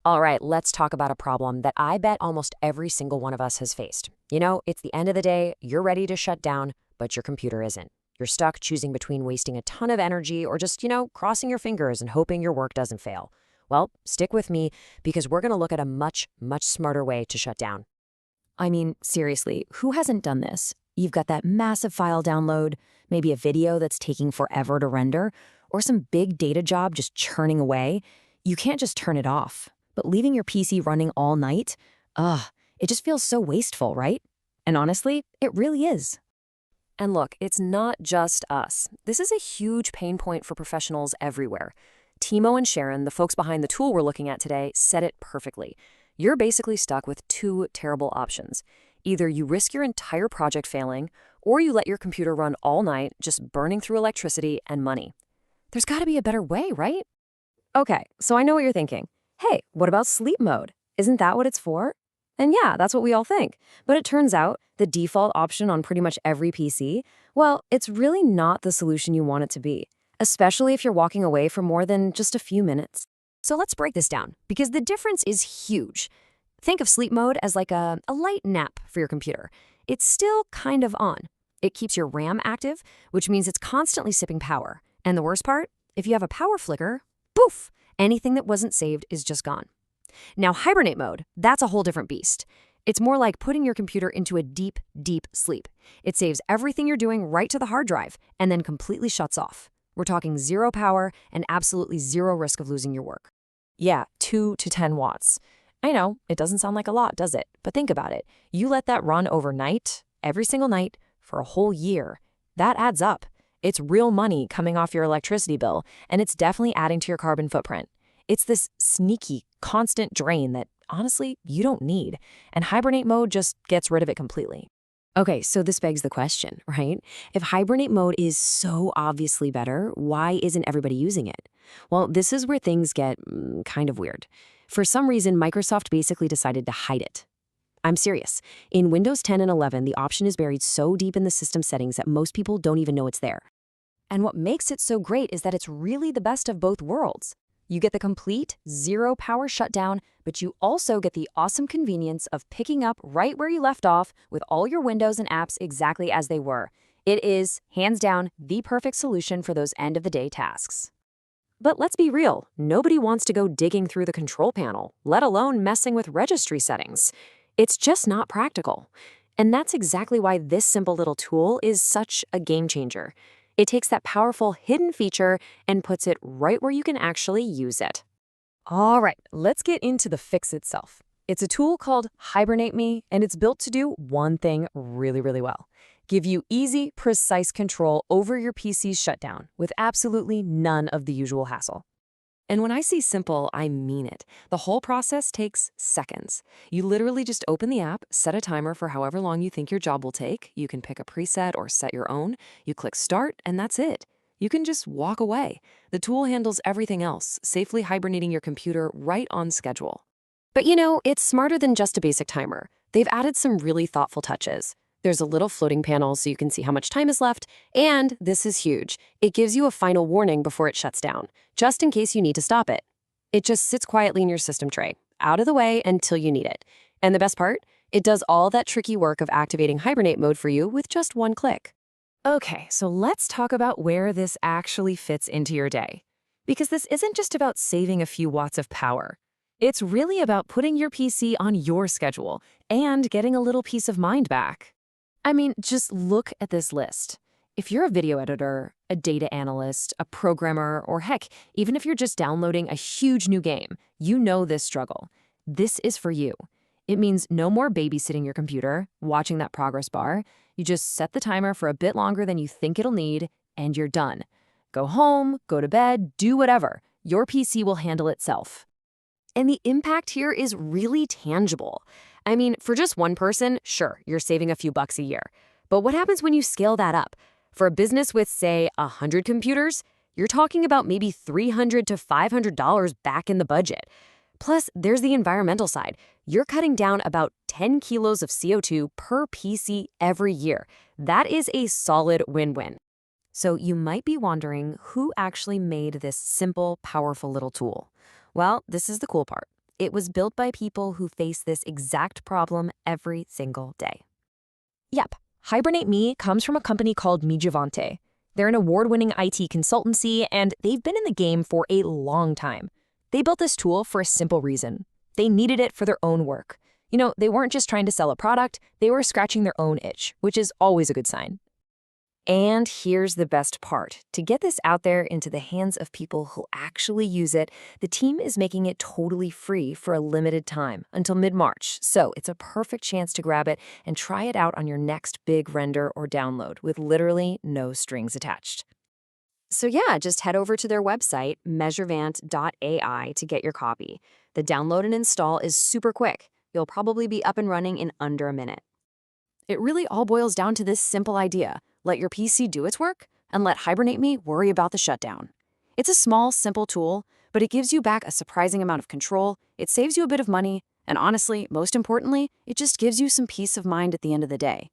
All right, let's talk about a problem that I bet almost every single one of us has faced. You know, it's the end of the day, you're ready to shut down, but your computer isn't. You're stuck choosing between wasting a ton of energy or just, crossing your fingers and hoping your work doesn't fail. Well, stick with me because we're going to look at a much, much smarter way to shut down. I mean, seriously, who hasn't done this? You've got that massive file download, maybe a video that's taking forever to render, or some big data job just churning away. You can't just turn it off. But leaving your PC running all night, it just feels so wasteful, right? And honestly, it really is. And look, it's not just us. This is a huge pain point for professionals everywhere. Timo and Sharon, the folks behind the tool we're looking at today, said it perfectly. You're basically stuck with two terrible options. Either you risk your entire project failing, or you let your computer run all night, just burning through electricity and money. There's got to be a better way, right? Okay, so I know what you're thinking. Hey, what about sleep mode? Isn't that what it's for? And yeah, that's what we all think. But it turns out the default option on pretty much every PC, well, it's really not the solution you want it to be, especially if you're walking away for more than just a few minutes. So let's break this down, because the difference is huge. Think of sleep mode as like a light nap for your computer. It's still kind of on. It keeps your RAM active, which means it's constantly sipping power. And the worst part, if you have a power flicker, poof, anything that wasn't saved is just gone. Now, hibernate mode, that's a whole different beast. It's more like putting your computer into a deep, deep sleep. It saves everything you're doing right to the hard drive and then completely shuts off. We're talking zero power and absolutely zero risk of losing your work. Yeah, 2 to 10 watts. I know, it doesn't sound like a lot, does it? But think about it. You let that run overnight, every single night, for a whole year. That adds up. It's real money coming off your electricity bill, and it's definitely adding to your carbon footprint. It's this sneaky, constant drain that, honestly, you don't need, and hibernate mode just gets rid of it completely. Okay, so this begs the question, right? If hibernate mode is so obviously better, why isn't everybody using it? Well, this is where things get kind of weird. For some reason, Microsoft basically decided to hide it. I'm serious. In Windows 10 and 11, the option is buried so deep in the system settings that most people don't even know it's there. And what makes it so great is that it's really the best of both worlds. You get the complete zero power shutdown, but you also get the awesome convenience of picking up right where you left off with all your windows and apps exactly as they were. It is, hands down, the perfect solution for those end-of-the-day tasks. But let's be real, nobody wants to go digging through the control panel, let alone messing with registry settings. It's just not practical. And that's exactly why this simple little tool is such a game changer. It takes that powerful hidden feature and puts it right where you can actually use it. All right, let's get into the fix itself. It's a tool called Hibernate Me, and it's built to do one thing really, really well. Give you easy, precise control over your PC's shutdown with absolutely none of the usual hassle. And when I say simple, I mean it. The whole process takes seconds. You literally just open the app, set a timer for however long you think your job will take. You can pick a preset or set your own. You click start, and that's it. You can just walk away. The tool handles everything else, safely hibernating your computer right on schedule. But it's smarter than just a basic timer. They've added some really thoughtful touches. There's a little floating panel so you can see how much time is left, and this is huge. It gives you a final warning before it shuts down, just in case you need to stop it. It just sits quietly in your system tray, out of the way until you need it. And the best part? It does all that tricky work of activating hibernate mode for you with just one click. Okay, so let's talk about where this actually fits into your day. Because this isn't just about saving a few watts of power. It's really about putting your PC on your schedule and getting a little peace of mind back. I mean, just look at this list. If you're a video editor, a data analyst, a programmer, or heck, even if you're just downloading a huge new game, you know this struggle. This is for you. It means no more babysitting your computer, watching that progress bar. You just set the timer for a bit longer than you think it'll need, and you're done. Go home, go to bed, do whatever. Your PC will handle itself. And the impact here is really tangible. I mean, for just one person, sure, you're saving a few bucks a year. But what happens when you scale that up? For a business with, say, 100 computers, you're talking about maybe $300 to $500 back in the budget. Plus, there's the environmental side. You're cutting down about 10 kilos of CO2 per PC every year. That is a solid win-win. So you might be wondering who actually made this simple, powerful little tool. Well, this is the cool part. It was built by people who face this exact problem every single day. Yep, Hibernate Me comes from a company called MeJuvante. They're an award-winning IT consultancy, and they've been in the game for a long time. They built this tool for a simple reason. They needed it for their own work. They weren't just trying to sell a product, they were scratching their own itch, which is always a good sign. And here's the best part. To get this out there into the hands of people who actually use it, the team is making it totally free for a limited time, until mid-March. So it's a perfect chance to grab it and try it out on your next big render or download with literally no strings attached. So yeah, just head over to their website, mejuVante.ai, to get your copy. The download and install is super quick. You'll probably be up and running in under a minute. It really all boils down to this simple idea. Let your PC do its work, and let Hibernate Me worry about the shutdown. It's a small, simple tool, but it gives you back a surprising amount of control, it saves you a bit of money, and honestly, most importantly, it just gives you some peace of mind at the end of the day.